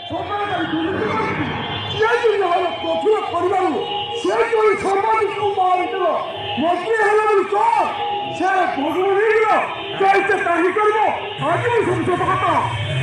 সরকারি দুর্নীতি করছি সেই জন্য হলো প্রচুর পরিবার সেই জন্য সাংবাদিক মারিল মন্ত্রী হলো বলে চল সে ভগবান চাইছে তাই করবো আজও সংসদ কথা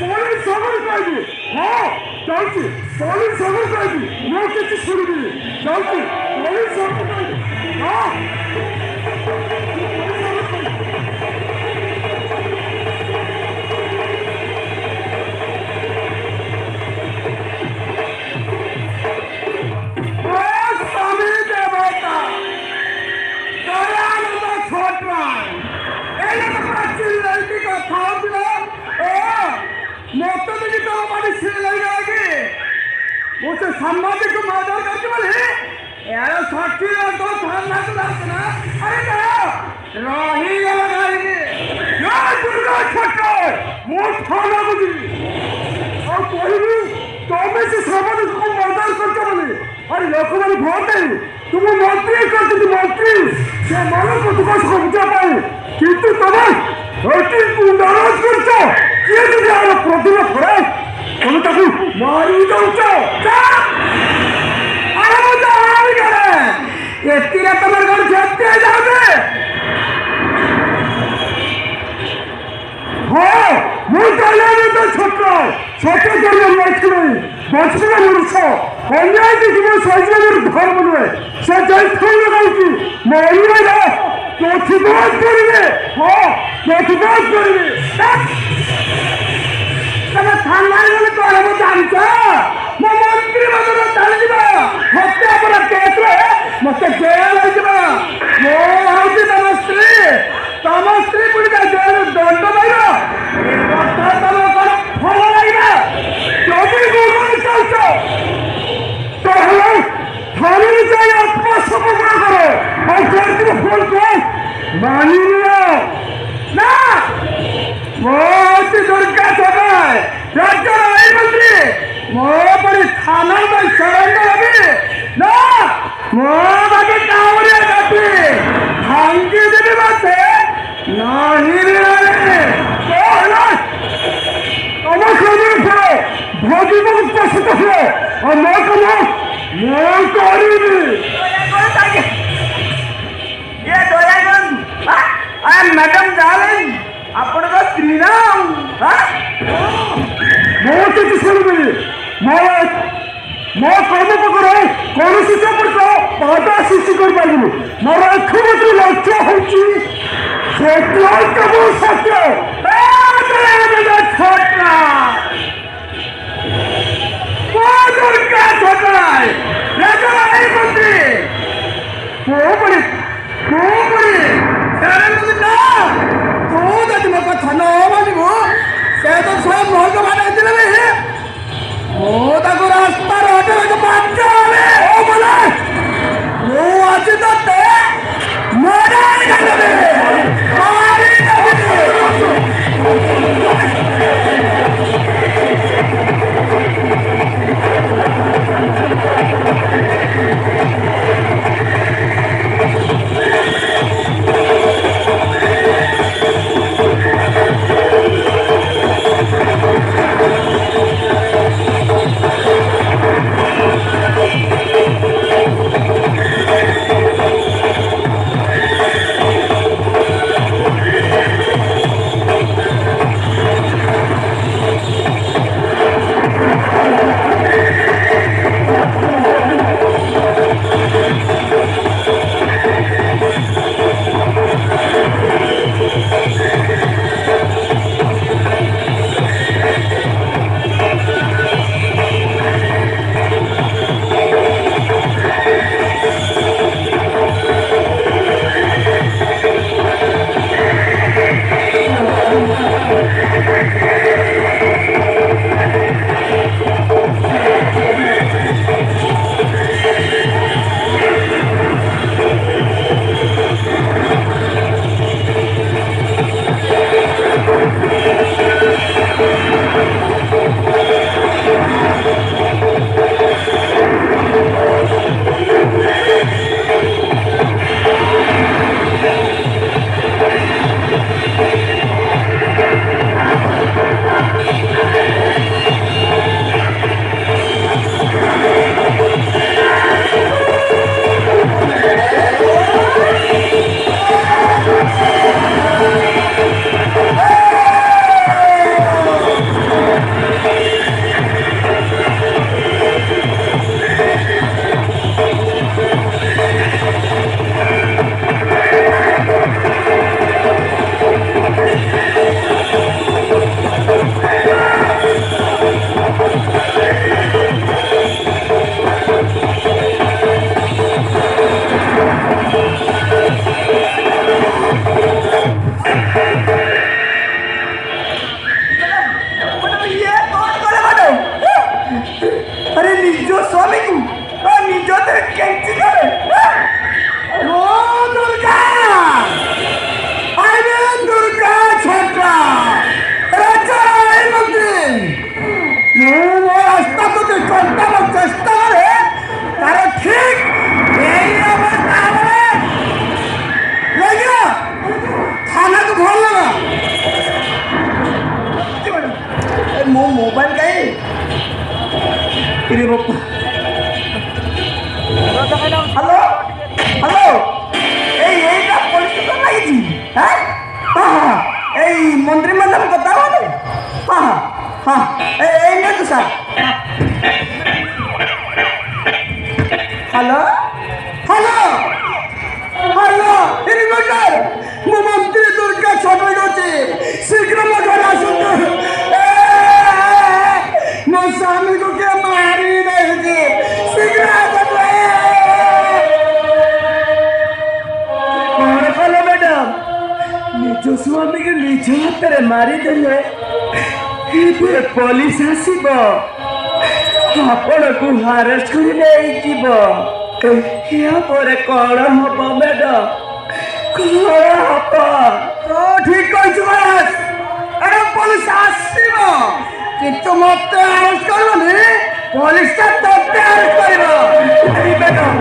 পলিশ সবর চাইবি হ্যাঁ চাইছি পলিশ সবর চাইবি ମୁଁ କିଛି ଶୁଣିବି ଚାହୁଁଛି ପଲିଶ ସବର ଚାଇବି ହଁ उसे सामाजिक मर्डर करके बोले यार साक्षी तो थाना तो ना अरे क्या रही लगाएंगे यार दुर्गा छक्का मोट थाना को दी और कोई भी तो में से सामाजिक को मर्डर करके बोले अरे लोगों ने वोट नहीं तुम मंत्री करते थे मंत्री से मानो को तुम समझा पाए किंतु तुम हटी गुंडाराज करते ये जो यार प्रतिभा खड़ा तुम ताकू मारी जाऊचो अरे मुझे आराम करे ये तेरा कमर कर जाते जाओगे हाँ मुझे लेने तो छोटा छोटे जरूर मत नहीं बचने का मुर्शा अन्याय की जीवन साझे में धर्म में सजाई थोड़ी लगाऊंगी मारी में जा तो चिबात करेंगे हाँ तो चिबात करेंगे तब थाना में तो हम जानते मैं मंत्री बदल चलजिबा हत्या पर केस रे मते जेल आइबा मो हौजी तम स्त्री पुरी का जेल दंड पाइबा ए कथा तम कर फल लागिबा जदी गुरु चलछो तो हेलो थाने जाय आत्मसमर्पण करो और जेल फोन को मानी लियो ना मोती दुर्गा सभाय राज्य आई मंत्री मो पर थाना में सरेंडर अभी ना मो बाकी कावड़िया जाती भांगी देवी बात है नहीं रे तो ना तुम खबर करो भोगी को उपस्थित हो और मैं कहो मैं करूँगी ये दोयागन आई एम मैडम डार्लिंग अपन का स्त्री नाम हाँ मैं किसी सुन मैं कर्म पकड़े कौन सी पर बाधा सृष्टि कर पारि मोर एकमात्र लक्ष्य हूँ सत्य छोटा मंत्री तू मत थाना मानव से तो स्वयं महल भाड़ा मोदको रास्ता रोटे में बांधते हैं ओ बोले वो आज तो ते मोड़ा ही कर दे हमारी इरे बापा हेलो हेलो এইটা পুলিশ তো লাগিছি হ্যাঁ হ্যাঁ এই মন্ত্রী ম্যাডাম কথা বলে হ্যাঁ হ্যাঁ এই নে তো sir hello hello hello inverter ମୁଁ ମନ୍ତ୍ରୀ ଦୁର୍ଗା ଛଟେଇ ଅଛି ଶୀଘ୍ର ମୋ ଘରେ ଆସନ୍ତୁ ମୋ ସ୍ୱାମୀକୁ କିଏ ମାରି ଦେଇଛି ଶୀଘ୍ର ଆସନ୍ତୁ କ'ଣ କଲେ ମ୍ୟାଡାମ ନିଜ ସ୍ୱାମୀକୁ ନିଜ ହାତରେ ମାରିଦେଲେ ଏବେ ପୋଲିସ ଆସିବ ଆପଣଙ୍କୁ ଆରେଷ୍ଟ କରି ନେଇଯିବ ଏହାପରେ କ'ଣ ହବ ମ୍ୟାଡାମ କ'ଣ ହବ ଠିକ କହିଛୁ ମହାରାଜ ଆରେ ପୋଲିସ ଆସିବ କିନ୍ତୁ ମତେ ଆରେଷ୍ଟ କରିବନି ପୋଲିସଟା ତତେ ଆରେଷ୍ଟ କରିବ ମ୍ୟାଡାମ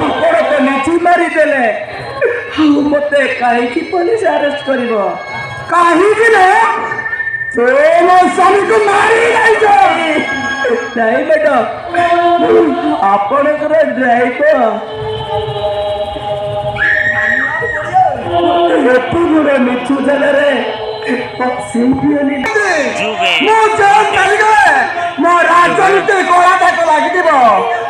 ଆପଣ ତ ନିଜେ ମାରିଦେଲେ ଆଉ ମତେ କାହିଁକି ପୋଲିସ ଆରେଷ୍ଟ କରିବ କାହିଁକି ନା ତୁ ମୋ ସ୍ୱାମୀକୁ ମାରି ଯାଇଛ ନାଇଁ ମ୍ୟାଡାମ ଆପଣଙ୍କର ଡ୍ରାଇଭର ଏତେ ବଡ଼ ମିଛ ଜାଗାରେ ମୋ ରାଜନୀତି କଳା ତାକୁ ଲାଗିଯିବ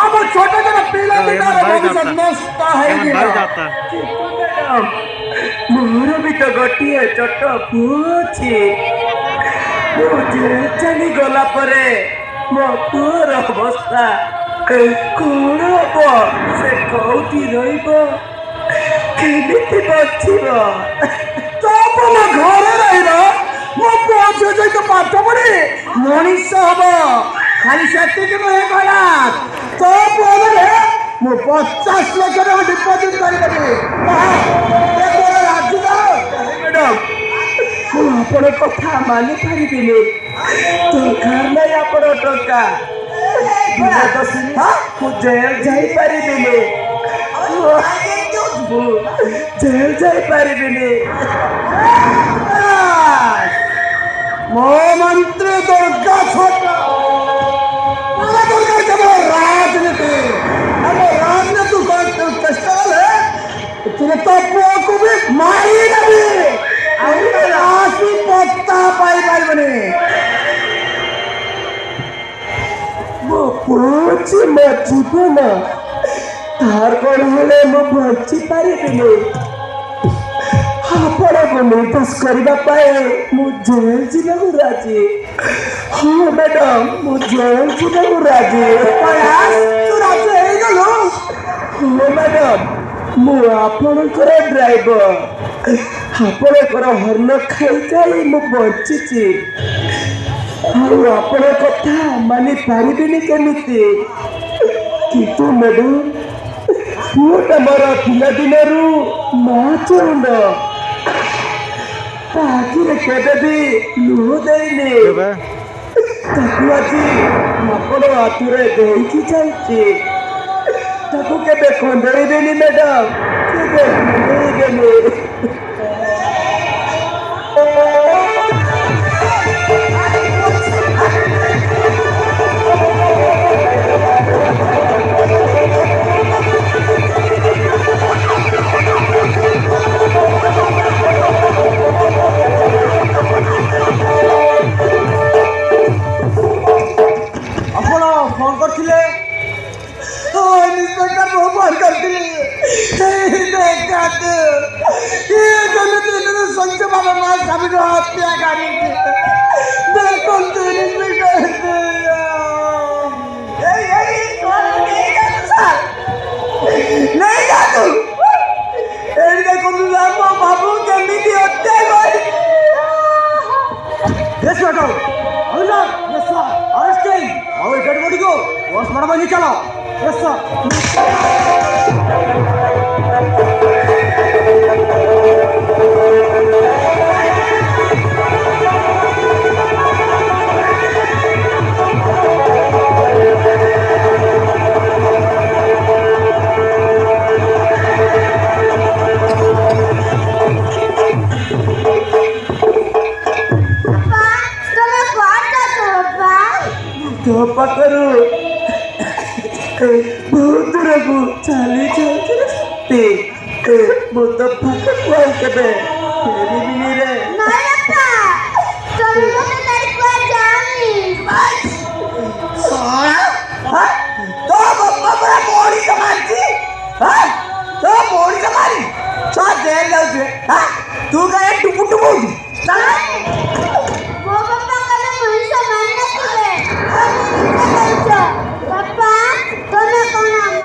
ଆମ ଛୋଟ ଛୋଟ ପିଲାଦିନର ଭବିଷ୍ୟତ ନଷ୍ଟ ହେଇଯିବ ମୋର ବି ତ ଗୋଟିଏ ଛୋଟ ପୁଅ ଅଛି ମୁଁ ଚାଲିଗଲା ପରେ ମୋ ପୁଅର ଅବସ୍ଥା କ'ଣ ହବ ସେ କୋଉଠି ରହିବ କେମିତି ବଞ୍ଚିବ ତମ ଘରେ ରହିବ ମୋ ପୁଅ ଝିଅ ସହିତ ପାଠ ପଢି ମଣିଷ ହବ ଖାଲି ସେତିକି ନୁହେଁ କହିଲା ତୋ ପୁଅ ବେଳେ ମୁଁ 50 ଲକ୍ଷ ଟଙ୍କା ଡିପୋଜିଟ୍ କରିଦେବି ମ୍ୟାଡାମ ମୁଁ ଆପଣ କଥା ମାନିପାରିବିନି ଦରକାର ନାହିଁ ଆପଣ ଟଙ୍କା ମୁଁ ଜେଲ ଯାଇପାରିବିନି ଜେଲ ଯାଇପାରିବିନି ମୋ ମନ୍ତ୍ରୀ ଦୁର୍ଗା ଛୋଟ କେବଳ ରାଜନୀତି ଆମ ରାଜନୀତି ଚେଷ୍ଟା କଲେ ତୁମେ ତ ପୁଅକୁ ବି ମାରିଦେବି ଆଉ ଆସି ପତ୍ତା ପାଇପାରିବନି ମୋ ପୁଅ ଅଛି ମୋ ଜୀବନ ତାର କ'ଣ ହେଲେ ମୁଁ ବଞ୍ଚି ପାରିବିନି ଆପଣଙ୍କୁ ନିର୍ଦ୍ଦେଶ କରିବା ପାଇଁ ମୁଁ ଜେଲ ଯିବାକୁ ରାଜି ହଁ ମ୍ୟାଡାମ ମୁଁ ଜେଲ ଯିବାକୁ ରାଜି ତୁ ରାଜି ହେଇଗଲୁ ହଁ ମ୍ୟାଡାମ ମୁଁ ଆପଣଙ୍କର ଡ୍ରାଇଭର ଆପଣଙ୍କର ହର୍ଣ୍ଣ ଖାଇଯାଇ ମୁଁ ବଞ୍ଚିଛି ଆଉ ଆପଣ କଥା ମାନିପାରିବିନି କେମିତି କିନ୍ତୁ ମ୍ୟାଡାମ ପୁଅଟା ମୋର ପିଲାଦିନରୁ ନାଚୁଣ୍ଡ ତା ଆଖିରେ କେବେ ବି ଲୁହ ଦେଇନି ତାକୁ ଆଜି ଆପଣ ହାତରେ ଦେଇକି ଯାଇଛି ତାକୁ କେବେ ଖଣ୍ଡେଇବେନି ମ୍ୟାଡାମ କେବେ ଖଣ୍ଡେଇବେନି चलो यस सर तो पाखରୁ ବହୁତ ଦୂରକୁ ଚାଲି ଯାଉଥିଲି ସତେ ମୁଁ ତ ପାଖକୁ ଆଉ କେବେ ଫେରିବିନି ରେ। ନାଇଁ ବାପା ତମେ ମତେ ନେଇ କୁଆଡେ ଯାଅନି। तो बापा बड़ा मोड़ी समाजी हां तो मोड़ी समाजी सब जेल जाऊ हां तू गए टुकु टुकु चल